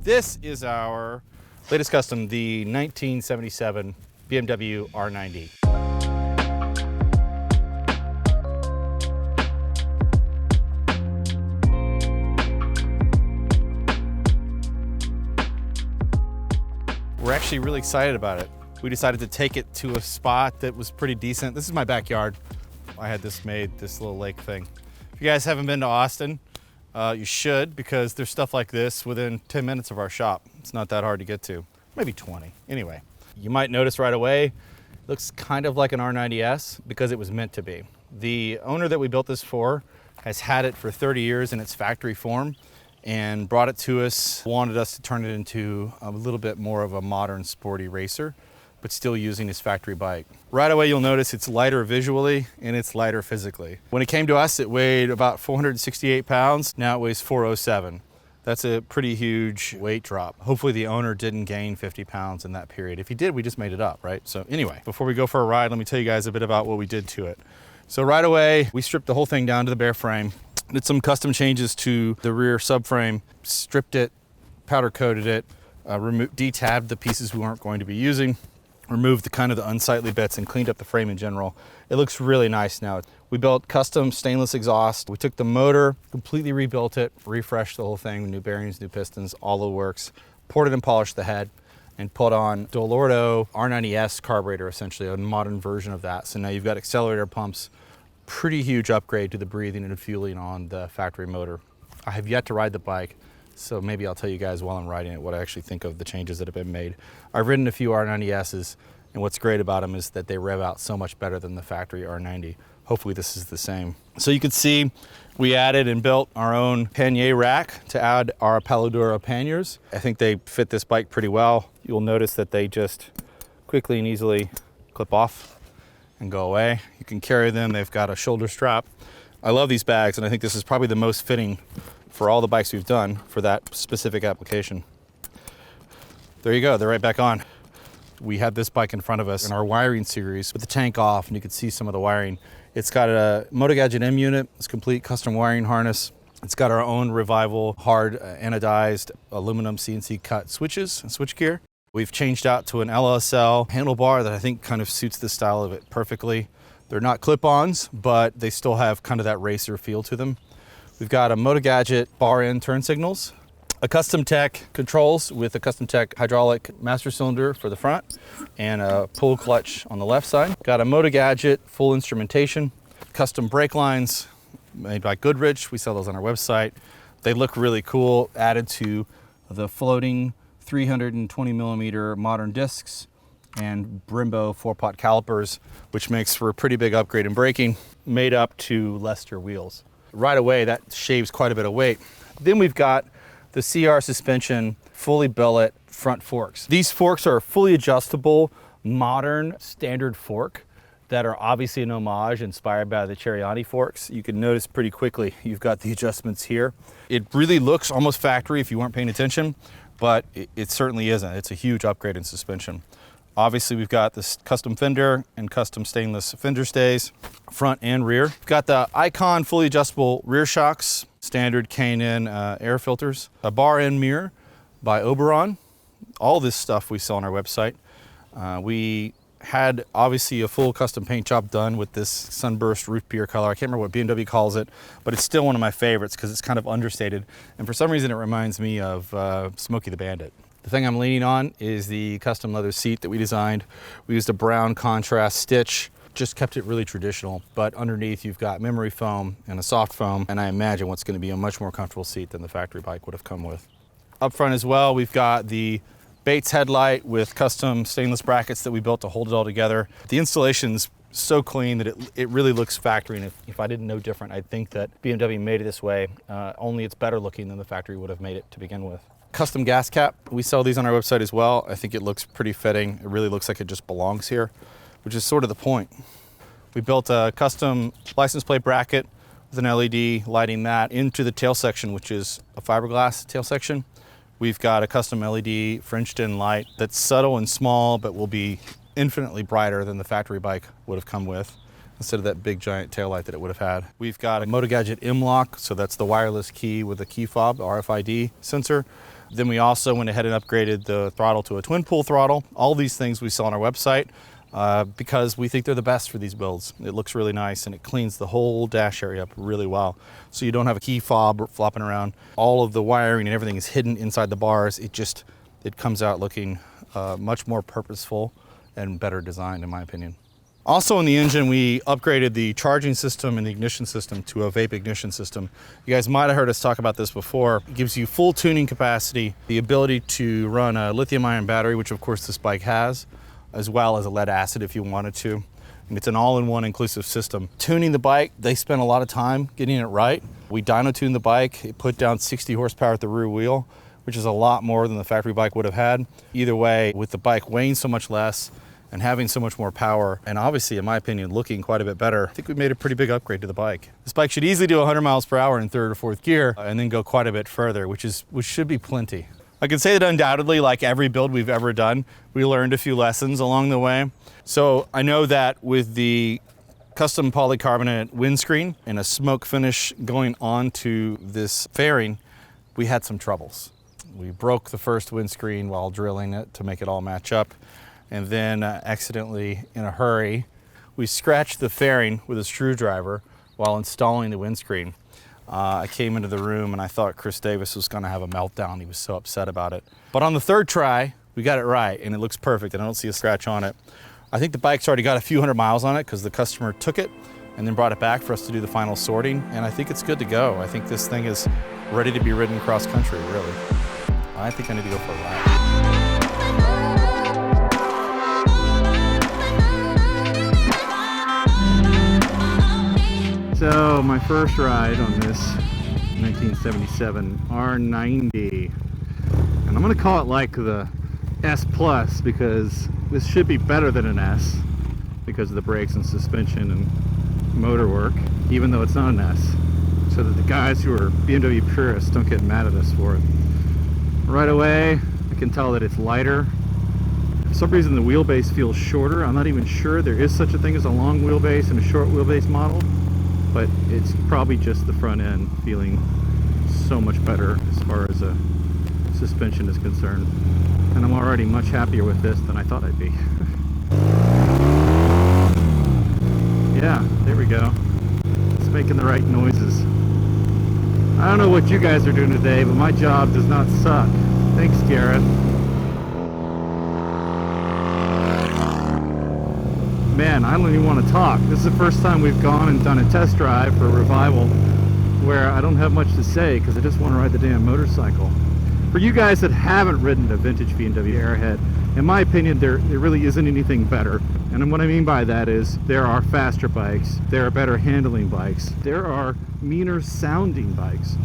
This is our latest custom, the 1977 BMW R90. We're actually really excited about it. We decided to take it to a spot that was pretty decent. This is my backyard. I had this made, this little lake thing. If you guys haven't been to Austin, you should, because there's stuff like this within 10 minutes of our shop. It's not that hard to get to, maybe 20. Anyway, you might notice right away, it looks kind of like an R90 Esq because it was meant to be. The owner that we built this for has had it for 30 years in its factory form and brought it to us, wanted us to turn it into a little bit more of a modern sporty racer, but still using his factory bike. Right away you'll notice it's lighter visually and it's lighter physically. When it came to us, it weighed about 468 pounds. Now it weighs 407. That's a pretty huge weight drop. Hopefully the owner didn't gain 50 pounds in that period. If he did, we just made it up, right? So anyway, before we go for a ride, let me tell you guys a bit about what we did to it. So right away, we stripped the whole thing down to the bare frame, did some custom changes to the rear subframe, stripped it, powder coated it, detabbed the pieces we weren't going to be using, removed the kind of the unsightly bits and cleaned up the frame in general. It looks really nice now. We built custom stainless exhaust. We took the motor, completely rebuilt it, refreshed the whole thing, new bearings, new pistons, all the works, poured it and polished the head, and put on Dolordo R90 Esq carburetor, essentially a modern version of that. So now you've got accelerator pumps, pretty huge upgrade to the breathing and fueling on the factory motor. I have yet to ride the bike, so maybe I'll tell you guys while I'm riding it what I actually think of the changes that have been made. I've ridden a few R90 S's, and what's great about them is that they rev out so much better than the factory R90. Hopefully this is the same. So you can see we added and built our own pannier rack to add our Palladura panniers. I think they fit this bike pretty well. You'll notice that they just quickly and easily clip off and go away. You can carry them. They've got a shoulder strap. I love these bags, and I think this is probably the most fitting for all the bikes we've done for that specific application. There you go, they're right back on. We had this bike in front of us in our wiring series with the tank off, and you could see some of the wiring. It's got a MotoGadget M unit, it's complete custom wiring harness. It's got our own Revival hard anodized aluminum CNC cut switches and switchgear. We've changed out to an LSL handlebar that I think kind of suits the style of it perfectly. They're not clip-ons, but they still have kind of that racer feel to them. We've got a MotoGadget bar end turn signals, a Custom Tech controls with a Custom Tech hydraulic master cylinder for the front, and a pull clutch on the left side. Got a MotoGadget full instrumentation, custom brake lines made by Goodrich. We sell those on our website. They look really cool, added to the floating 320 millimeter modern discs and Brembo 4-pot calipers, which makes for a pretty big upgrade in braking, made up to Lester wheels. Right away, that shaves quite a bit of weight. Then we've got the CR suspension fully billet front forks. These forks are fully adjustable, modern standard fork that are obviously an homage inspired by the Ceriani forks. You can notice pretty quickly, you've got the adjustments here. It really looks almost factory if you weren't paying attention, but it certainly isn't. It's a huge upgrade in suspension. Obviously, we've got this custom fender and custom stainless fender stays, front and rear. We've got the Icon fully adjustable rear shocks, standard K&N air filters, a bar end mirror by Oberon. All this stuff we sell on our website. We had obviously a full custom paint job done with this sunburst root beer color. I can't remember what BMW calls it, but it's still one of my favorites because it's kind of understated. And for some reason, it reminds me of Smokey the Bandit. The thing I'm leaning on is the custom leather seat that we designed. We used a brown contrast stitch, just kept it really traditional, but underneath you've got memory foam and a soft foam, and I imagine what's going to be a much more comfortable seat than the factory bike would have come with. Up front as well, we've got the Bates headlight with custom stainless brackets that we built to hold it all together. The installation's so clean that it really looks factory, and if I didn't know different, I'd think that BMW made it this way, only it's better looking than the factory would have made it to begin with. Custom gas cap, we sell these on our website as well. I think it looks pretty fitting. It really looks like it just belongs here, which is sort of the point. We built a custom license plate bracket with an LED lighting that into the tail section, which is a fiberglass tail section. We've got a custom LED fringed in light that's subtle and small, but will be infinitely brighter than the factory bike would have come with, instead of that big giant tail light that it would have had. We've got a MotoGadget M-Lock, so that's the wireless key with the key fob, the RFID sensor. Then we also went ahead and upgraded the throttle to a twin pull throttle. All these things we sell on our website because we think they're the best for these builds. It looks really nice and it cleans the whole dash area up really well. So you don't have a key fob flopping around. All of the wiring and everything is hidden inside the bars. It comes out looking much more purposeful and better designed in my opinion. Also in the engine, we upgraded the charging system and the ignition system to a vape ignition system. You guys might have heard us talk about this before. It gives you full tuning capacity, the ability to run a lithium-ion battery, which of course this bike has, as well as a lead acid if you wanted to. And it's an all-in-one inclusive system. Tuning the bike, they spent a lot of time getting it right. We dyno tuned the bike. It put down 60 horsepower at the rear wheel, which is a lot more than the factory bike would have had. Either way, with the bike weighing so much less, and having so much more power, and obviously, in my opinion, looking quite a bit better, I think we made a pretty big upgrade to the bike. This bike should easily do 100 miles per hour in third or fourth gear, and then go quite a bit further, which should be plenty. I can say that undoubtedly, like every build we've ever done, we learned a few lessons along the way. So I know that with the custom polycarbonate windscreen and a smoke finish going onto this fairing, we had some troubles. We broke the first windscreen while drilling it to make it all match up. And then accidentally, in a hurry, we scratched the fairing with a screwdriver while installing the windscreen. I came into the room and I thought Chris Davis was gonna have a meltdown. He was so upset about it. But on the third try, we got it right and it looks perfect and I don't see a scratch on it. I think the bike's already got a few hundred miles on it because the customer took it and then brought it back for us to do the final sorting. And I think it's good to go. I think this thing is ready to be ridden cross country, really. I think I need to go for a ride. So my first ride on this 1977 R90, and I'm gonna call it like the S Plus because this should be better than an S because of the brakes and suspension and motor work, even though it's not an S, so that the guys who are BMW purists don't get mad at us for it. Right away, I can tell that it's lighter. For some reason the wheelbase feels shorter. I'm not even sure there is such a thing as a long wheelbase and a short wheelbase model. But it's probably just the front end feeling so much better as far as suspension is concerned. And I'm already much happier with this than I thought I'd be. Yeah, there we go. It's making the right noises. I don't know what you guys are doing today, but my job does not suck. Thanks, Gareth. Man, I don't even want to talk. This is the first time we've gone and done a test drive for a revival where I don't have much to say because I just want to ride the damn motorcycle. For you guys that haven't ridden a vintage BMW Airhead, in my opinion, there really isn't anything better. And what I mean by that is there are faster bikes, there are better handling bikes, there are meaner sounding bikes.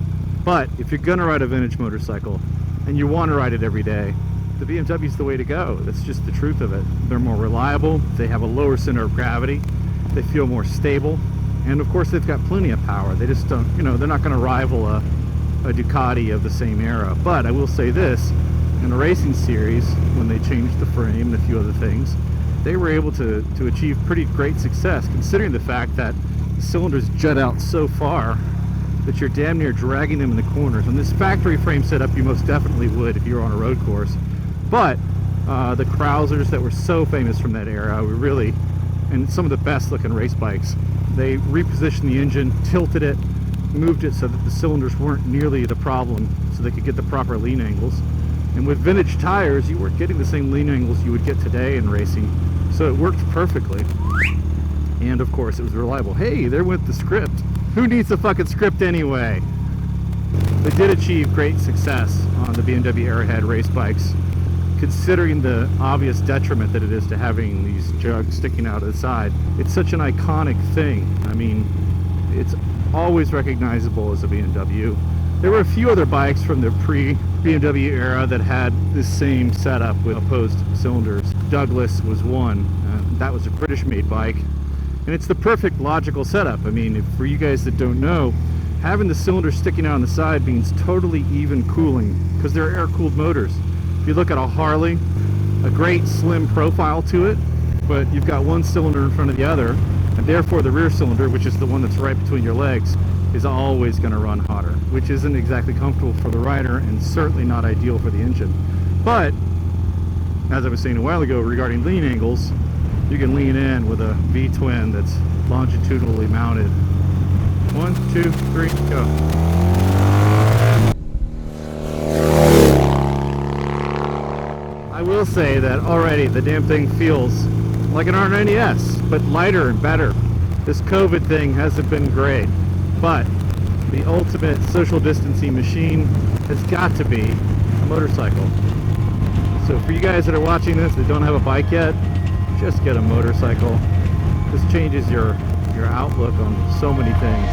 But if you're gonna ride a vintage motorcycle and you want to ride it every day, the BMW is the way to go. That's just the truth of it. They're more reliable, they have a lower center of gravity, they feel more stable, and of course they've got plenty of power. They just don't, you know, they're not going to rival a Ducati of the same era. But I will say this, in a racing series, when they changed the frame and a few other things, they were able to achieve pretty great success, considering the fact that the cylinders jut out so far that you're damn near dragging them in the corners. On this factory frame setup, you most definitely would if you were on a road course. But the Krausers that were so famous from that era were really, and some of the best looking race bikes, they repositioned the engine, tilted it, moved it so that the cylinders weren't nearly the problem, so they could get the proper lean angles. And with vintage tires, you weren't getting the same lean angles you would get today in racing, so it worked perfectly. And of course it was reliable. Hey, there went the script. Who needs a fucking script anyway? They did achieve great success on the BMW Airhead race bikes, considering the obvious detriment that it is to having these jugs sticking out of the side. It's such an iconic thing. I mean, it's always recognizable as a BMW. There were a few other bikes from the pre-BMW era that had this same setup with opposed cylinders. Douglas was one. That was a British-made bike. And it's the perfect logical setup. I mean, for you guys that don't know, having the cylinder sticking out on the side means totally even cooling, because they're air-cooled motors. If you look at a Harley, a great slim profile to it, but you've got one cylinder in front of the other, and therefore the rear cylinder, which is the one that's right between your legs, is always going to run hotter, which isn't exactly comfortable for the rider and certainly not ideal for the engine. But as I was saying a while ago regarding lean angles, you can lean in with a V-twin that's longitudinally mounted. 1, 2, 3, go. I will say that already the damn thing feels like an R90 Esq, but lighter and better. This COVID thing hasn't been great, but the ultimate social distancing machine has got to be a motorcycle. So for you guys that are watching this that don't have a bike yet, just get a motorcycle. This changes your outlook on so many things.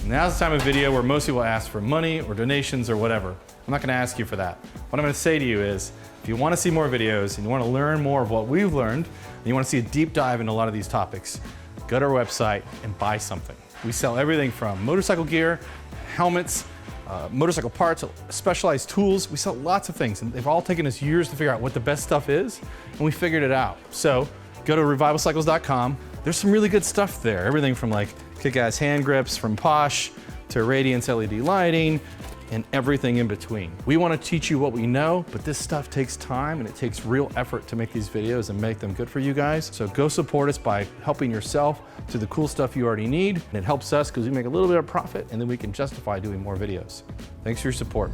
Now's the time of video where most people ask for money or donations or whatever. I'm not going to ask you for that. What I'm going to say to you is, if you want to see more videos and you want to learn more of what we've learned, and you want to see a deep dive into a lot of these topics, go to our website and buy something. We sell everything from motorcycle gear, helmets, motorcycle parts, specialized tools. We sell lots of things, and they've all taken us years to figure out what the best stuff is, and we figured it out. So go to revivalcycles.com. There's some really good stuff there. Everything from like kick-ass hand grips from Posh to Radiance LED lighting and everything in between. We want to teach you what we know, but this stuff takes time and it takes real effort to make these videos and make them good for you guys. So go support us by helping yourself to the cool stuff you already need. And it helps us because we make a little bit of profit and then we can justify doing more videos. Thanks for your support.